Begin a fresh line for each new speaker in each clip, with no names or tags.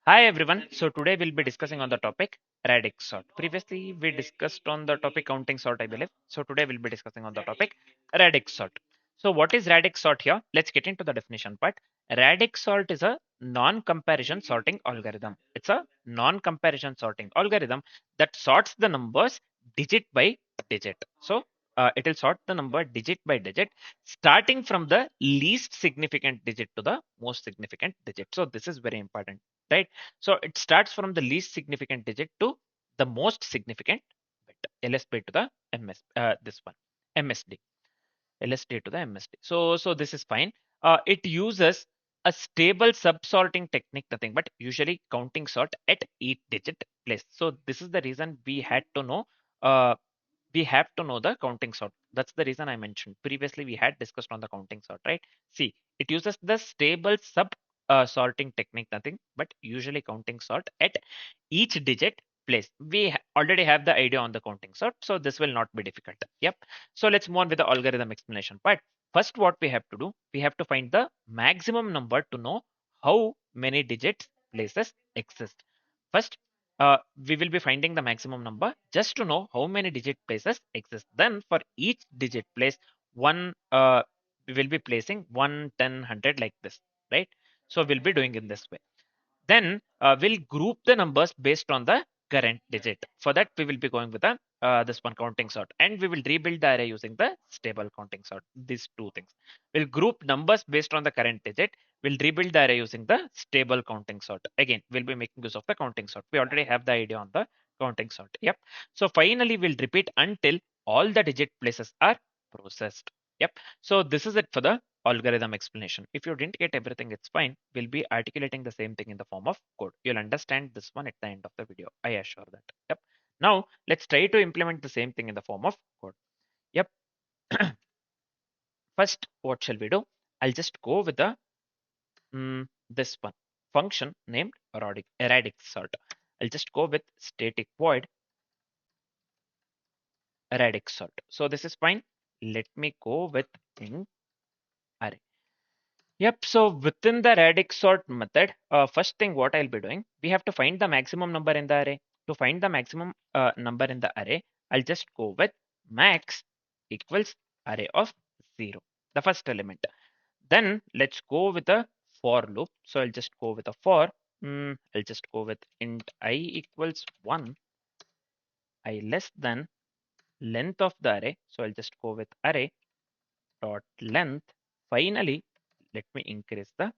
Hi everyone. So today we'll be discussing on the topic Radix sort. Previously we discussed on the topic counting sort, I believe. So today we'll be discussing on the topic Radix sort. So what is Radix sort here? Let's get into the definition part. Radix sort is a non-comparison sorting algorithm. It's a non-comparison sorting algorithm that sorts the numbers digit by digit. So it will sort the number digit by digit, starting from the least significant digit to the most significant digit. So this is very important, right? So it starts from the least significant digit to the most significant bit, LSB to the MS, this one, MSD, LSD to the MSD. So this is fine. It uses a stable subsorting technique, nothing but usually counting sort at each digit place. So this is the reason uh, we have to know the counting sort. That's the reason I mentioned previously. We had discussed on the counting sort, right? See, it uses the stable sub sorting technique, nothing but usually counting sort at each digit place. We already have the idea on the counting sort, so this will not be difficult. Yep. So let's move on with the algorithm explanation part. First, what we have to do, we have to find the maximum number to know how many digits places exist. First, we will be finding the maximum number just to know how many digit places exist. Then for each digit place, we will be placing 1, 10, 100 like this, right? So we'll be doing in this way. Then we'll group the numbers based on the current digit. For that, we will be going with the this one counting sort, and we will rebuild the array using the stable counting sort. These two things. We'll group numbers based on the current digit. We'll rebuild the array using the stable counting sort. Again, we'll be making use of the counting sort. We already have the idea on the counting sort. Yep. So finally, we'll repeat until all the digit places are processed. Yep. So this is it for the algorithm explanation. If you didn't get everything, it's fine. We'll be articulating the same thing in the form of code. You'll understand this one at the end of the video. I assure that. Yep. Now let's try to implement the same thing in the form of code. Yep. First, what shall we do? I'll just go with the this one function named Radix sort. I'll just go with static void Radix sort. So this is fine. Let me go with int array. Yep, so within the Radix sort method, first thing what I'll be doing, we have to find the maximum number in the array. To find the maximum number in the array, I'll just go with max equals array of 0, the first element. Then let's go with a for loop. So I'll just go with a for. I'll just go with int I equals 1, I less than length of the array. So I'll just go with array dot length. Finally, let me increase the,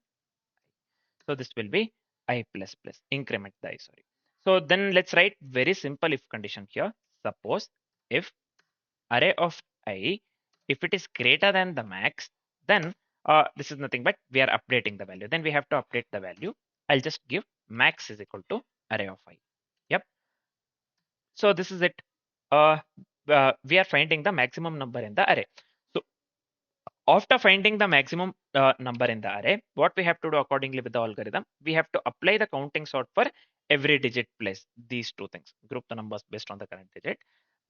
so this will be I plus plus, increment the I, sorry. So then let's write very simple if condition here. Suppose if array of I, if it is greater than the max, then this is nothing but we are updating the value. Then we have to update the value. I'll just give max is equal to array of I. Yep. So this is it. Uh, we are finding the maximum number in the array. So after finding the maximum number in the array, what we have to do accordingly with the algorithm, we have to apply the counting sort for every digit place. These two things, group the numbers based on the current digit.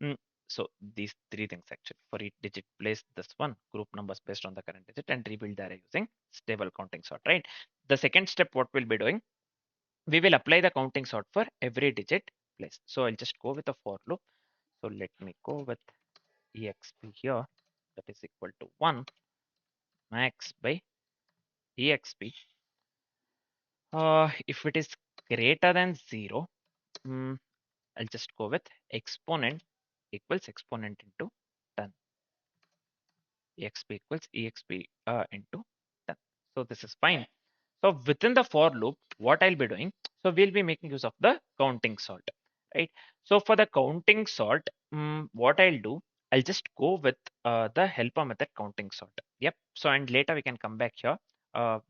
Mm, So these three things actually, for each digit place, this one, group numbers based on the current digit and rebuild the array using stable counting sort, right? The second step, what we'll be doing, we will apply the counting sort for every digit place. So I'll just go with a for loop. So let me go with exp here, that is equal to 1 max by exp. If it is greater than 0, I'll just go with exponent equals exponent into 10. Exp equals exp into 10. So this is fine. So within the for loop, what I'll be doing, so we'll be making use of the counting sort, right? So for the counting sort, what I'll do, I'll just go with the helper method counting sort. Yep. So and later we can come back here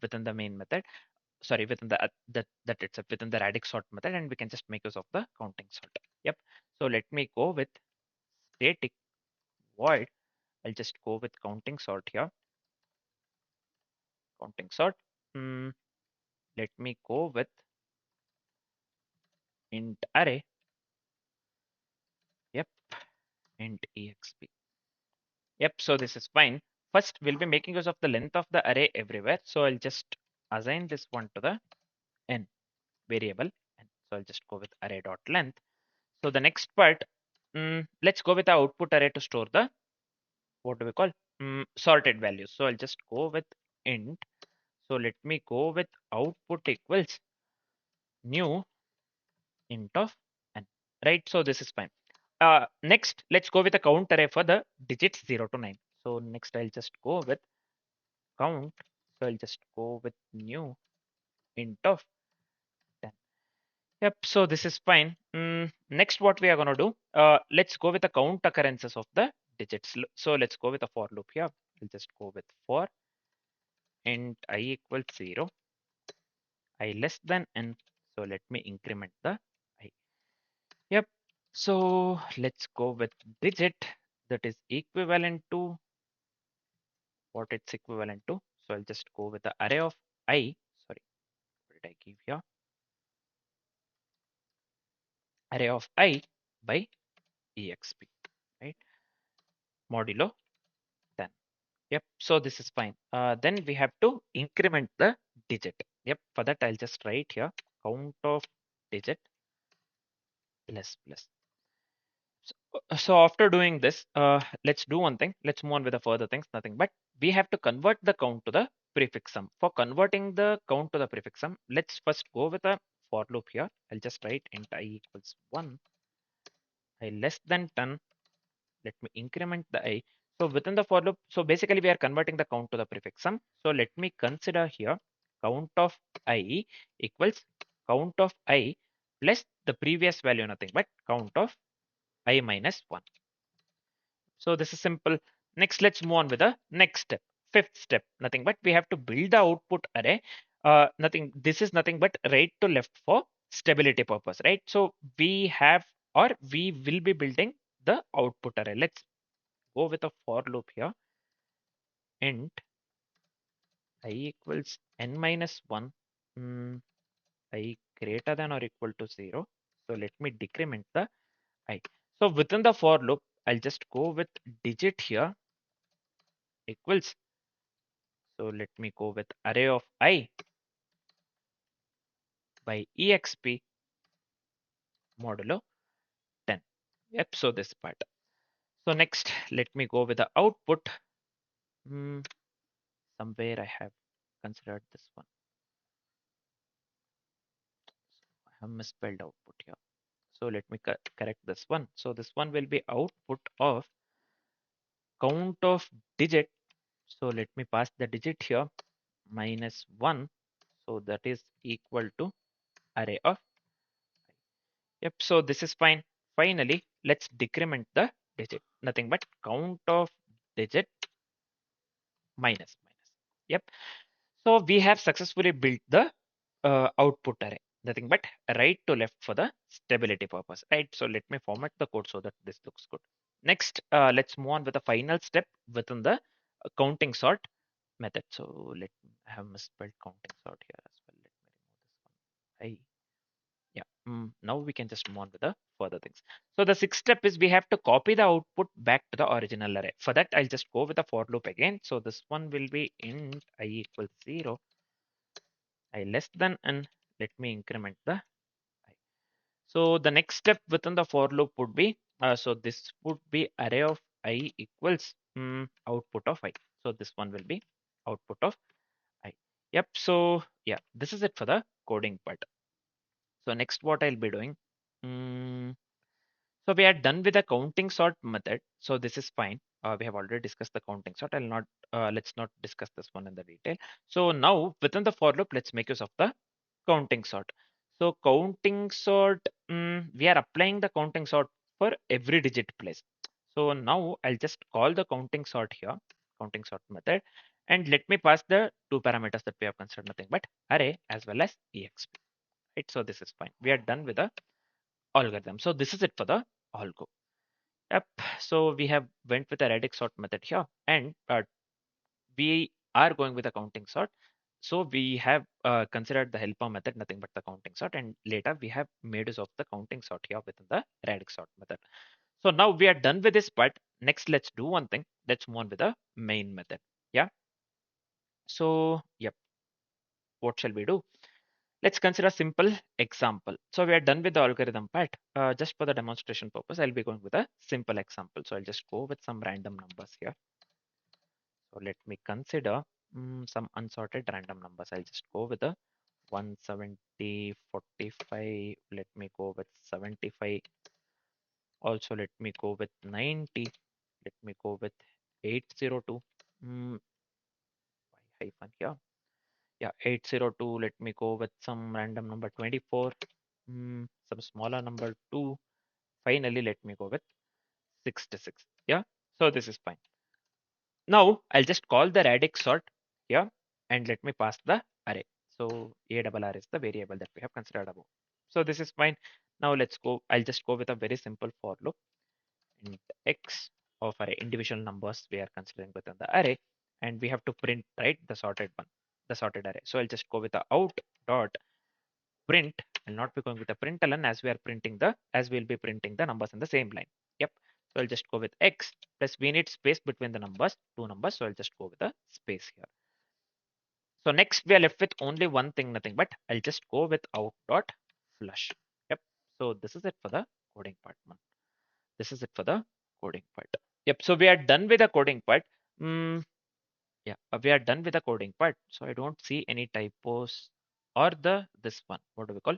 within the main method. Sorry, within the that itself within the Radix sort method, and we can just make use of the counting sort. Yep. So let me go with static void. I'll just go with counting sort here. Counting sort. Let me go with int array. Yep. Int exp. Yep. So this is fine. first we'll be making use of the length of the array everywhere. So I'll just assign this one to the n variable. And so I'll just go with array dot length. So the next part, let's go with the output array to store the, what do we call, sorted values. So I'll just go with int. So let me go with output equals new int of n, right? So this is fine. Next, let's go with a count array for the digits 0 to 9. So next I'll just go with count. So I'll just go with new int of 10. Yep, so this is fine. Next, what we are going to do, let's go with the count occurrences of the digits. So let's go with a for loop here. We'll just go with for int I equals 0, I less than n. So let me increment the I. Yep. So let's go with digit that is equivalent to what it's equivalent to. So I'll just go with the array of I. Sorry, what did I give here? Array of I by exp, right? Modulo 10. Yep. So this is fine. Then we have to increment the digit. Yep. For that, I'll just write here count of digit plus plus. So after doing this, let's do one thing. Let's move on with the further things. Nothing but we have to convert the count to the prefix sum. For converting the count to the prefix sum, let's first go with a for loop here. I'll just write int I equals 1, I less than 10. Let me increment the I. So within the for loop, so basically we are converting the count to the prefix sum. So let me consider here count of I equals count of I plus the previous value, nothing but count of I minus 1. So this is simple. Next, let's move on with the next step. Fifth step, nothing but we have to build the output array. Nothing. This is nothing but right to left for stability purpose, right? So we have, or we will be building the output array. Let's go with a for loop here. Int I equals n minus 1, I greater than or equal to 0. So let me decrement the I. So within the for loop, I'll just go with digit here equals. So let me go with array of I by exp modulo 10. Yep, so this part. So next, let me go with the output. Somewhere I have considered this one. I have misspelled output here. So let me correct this one. So this one will be output of count of digit. So let me pass the digit here minus 1. So that is equal to array of. Yep, so this is fine. Finally, let's decrement the digit. Nothing but count of digit minus minus. Yep. So we have successfully built the output array. Nothing but right to left for the stability purpose, right? So let me format the code so that this looks good. Next, let's move on with the final step within the counting sort method. So let me I have misspelled counting sort here as well. Let me remove this one. Yeah, now we can just move on with the further things. So the sixth step is we have to copy the output back to the original array. For that, I'll just go with the for loop again. So this one will be int I equals 0, I less than n. Let me increment the I. So the next step within the for loop would be, so this would be array of I equals output of I. So this one will be output of I. Yep. So yeah, this is it for the coding part. So next, what I'll be doing. So we are done with the counting sort method. So this is fine. We have already discussed the counting sort. I'll not, let's not discuss this one in the detail. So now within the for loop, let's make use of the counting sort. So counting sort, we are applying the counting sort for every digit place. So now I'll just call the counting sort here, counting sort method, and let me pass the two parameters that we have considered, nothing but array as well as exp. Right. So this is fine. We are done with the algorithm. So this is it for the algo. Yep. So we have went with the Radix sort method here, and we are going with the counting sort. So we have considered the helper method, nothing but the counting sort, and later we have made use of the counting sort here within the Radix sort method. So now we are done with this part. next let's do one thing. Let's move on with the main method. Yeah. So yep, what shall we do? Let's consider a simple example. So we are done with the algorithm part. Just for the demonstration purpose, I'll be going with a simple example. So I'll just go with some random numbers here. So let me consider some unsorted random numbers. I'll just go with a 170, 45. Let me go with 75. Also, let me go with 90. Let me go with 802. Why hyphen here? Yeah, 802. Let me go with some random number 24. Some smaller number 2. Finally, let me go with 66. Yeah, so this is fine. Now I'll just call the radix sort here and let me pass the array. So ARR is the variable that we have considered above. So this is fine. Now let's go. I'll just go with a very simple for loop. Int x of array individual numbers we are considering within the array, and we have to print right the sorted one, the sorted array. So I'll just go with the out dot print. I'll not be going with the println as we are printing the as we'll be printing the numbers in the same line. Yep. So I'll just go with x plus we need space between the numbers, two numbers. So I'll just go with a space here. So next we are left with only one thing, nothing but I'll just go with out dot flush. Yep. So this is it for the coding part. This is it for the coding part. Yep. So we are done with the coding part. Yeah, we are done with the coding part. So I don't see any typos or the this one. What do we call?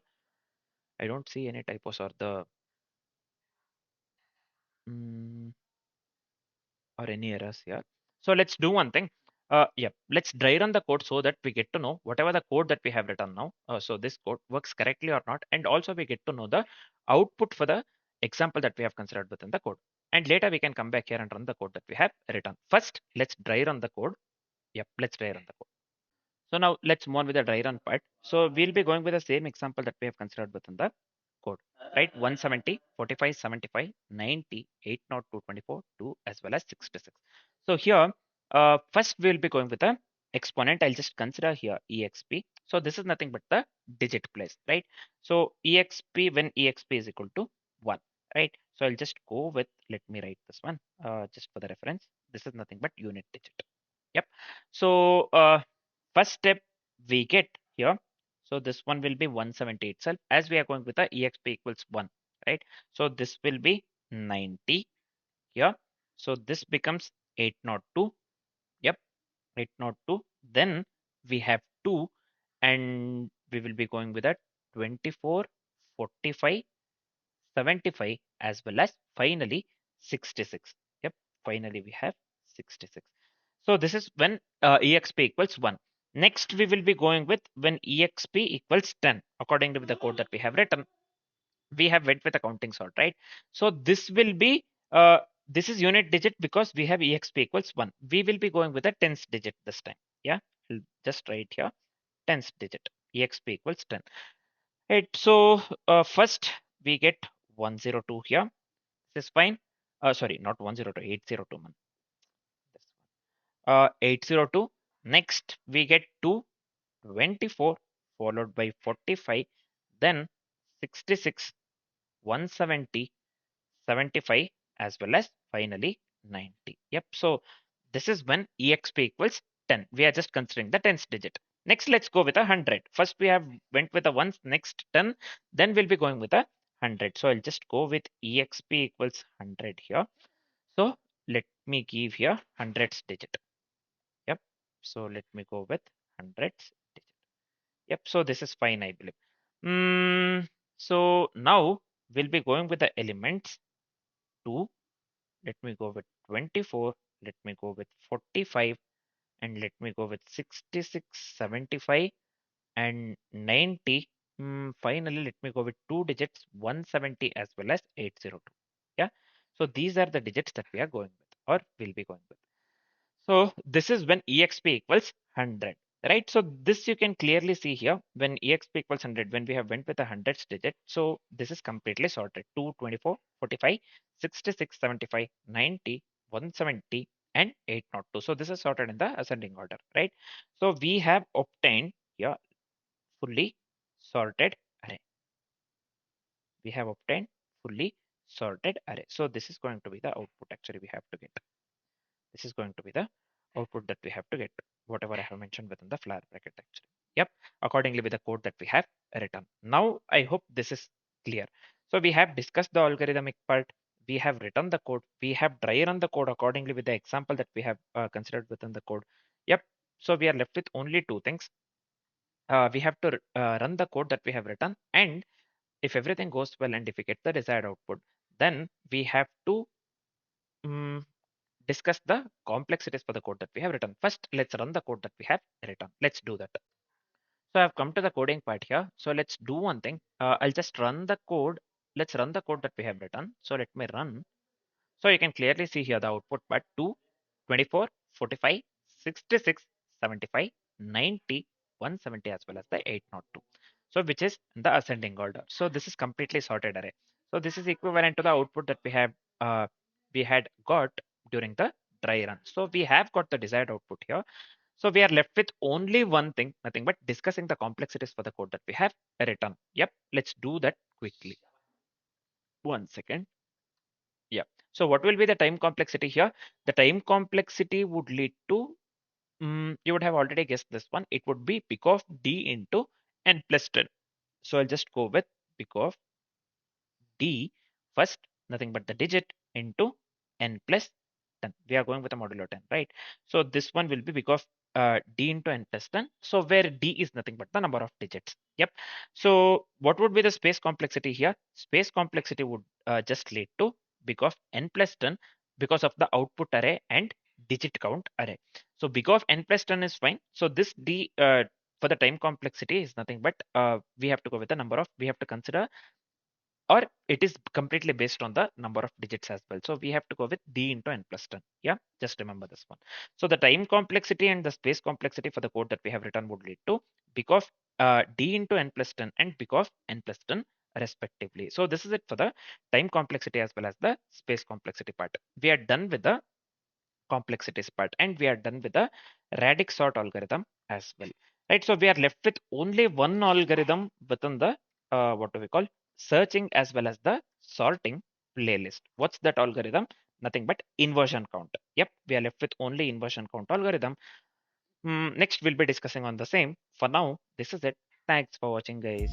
I don't see any typos or the mm, or any errors here. So let's do one thing. Yeah, let's dry run the code so that we get to know whatever the code that we have written now. So this code works correctly or not, and also we get to know the output for the example that we have considered within the code. And later we can come back here and run the code that we have written. First, let's dry run the code. Yep, let's dry run the code. So now let's move on with the dry run part. So we'll be going with the same example that we have considered within the code, right? 170, 45, 75, 90, 802, 24, 2, as well as 66. So here, first we'll be going with the exponent. I'll just consider here exp. So this is nothing but the digit place, right? So exp when exp is equal to 1, right? So I'll just go with, let me write this one just for the reference. This is nothing but unit digit. Yep. So first step we get here. So this one will be 170 itself as we are going with the exp equals 1, right? So this will be 90 here. So this becomes 802. Yep, 802. Then we have 2 and we will be going with a 24, 45, 75 as well as finally 66. Yep, finally we have 66. So this is when exp equals 1. Next, we will be going with when exp equals 10. According to the code that we have written, we have went with a counting sort, right? So this will be, this is unit digit because we have exp equals 1. We will be going with a tens digit this time. Yeah, I'll just write here tens digit. Exp equals 10. Right, so first we get 102 here. This is fine. Sorry, not 102, 802. Man. 802. Next, we get 224 followed by 45, then 66, 170, 75, as well as finally 90. Yep. So this is when exp equals 10. We are just considering the tens digit. Next, let's go with 100. First, we have went with a ones, next 10, then we'll be going with 100. So I'll just go with exp equals 100 here. So let me give here hundreds digit. Yep. So let me go with hundreds digit. Yep. So this is fine, I believe. So now we'll be going with the elements 2. Let me go with 24. Let me go with 45. And let me go with 66, 75, and 90. Finally, let me go with 2 digits, 170 as well as 802. Yeah. So these are the digits that we are going with or will be going with. So this is when exp equals 100, right? So this you can clearly see here when exp equals 100, when we have went with a hundreds digit. So this is completely sorted. 2, 24, 45, 66, 75, 90, 170, and 802. So this is sorted in the ascending order, right? So we have obtained here fully sorted array. We have obtained fully sorted array. So this is going to be the output actually we have to get. This is going to be the output that we have to get, whatever I have mentioned within the flower bracket actually. Yep, accordingly with the code that we have written. Now, I hope this is clear. So we have discussed the algorithmic part. We have written the code. We have dry run the code accordingly with the example that we have considered within the code. Yep. So we are left with only two things. We have to run the code that we have written, and if everything goes well and if we get the desired output, then we have to um, discuss the complexities for the code that we have written. First, let's run the code that we have written. Let's do that. So I've come to the coding part here. So let's do one thing. I'll just run the code. Let's run the code that we have written. So let me run. So you can clearly see here the output part 2, 24, 45, 66, 75, 90, 170 as well as the 802. So which is the ascending order. So this is completely sorted array. So this is equivalent to the output that we had got during the dry run. So we have got the desired output here. So we are left with only one thing, nothing but discussing the complexities for the code that we have written. Yep, let's do that quickly. One second. Yeah. So what will be the time complexity here? The time complexity would lead to, you would have already guessed this one. It would be big of d into n plus 10. So I'll just go with big of d first, nothing but the digit into n plus 10. We are going with a modulo 10, right? So this one will be because d into n plus 10. So where d is nothing but the number of digits. Yep. So what would be the space complexity here? Space complexity would just lead to big of n plus 10 because of the output array and digit count array. So big of n plus 10 is fine. So this d for the time complexity is nothing but we have to go with the number of, we have to consider, or it is completely based on the number of digits as well. So we have to go with d into n plus 10. Yeah, just remember this one. So the time complexity and the space complexity for the code that we have written would lead to because d into n plus 10 and because n plus 10 respectively. So this is it for the time complexity as well as the space complexity part. We are done with the complexities part and we are done with the radix sort algorithm as well, right? So we are left with only one algorithm within the what do we call searching as well as the sorting playlist. What's that algorithm? Nothing but inversion count. Yep, we are left with only inversion count algorithm. Next we'll be discussing on the same. For now, this is it. Thanks for watching, guys.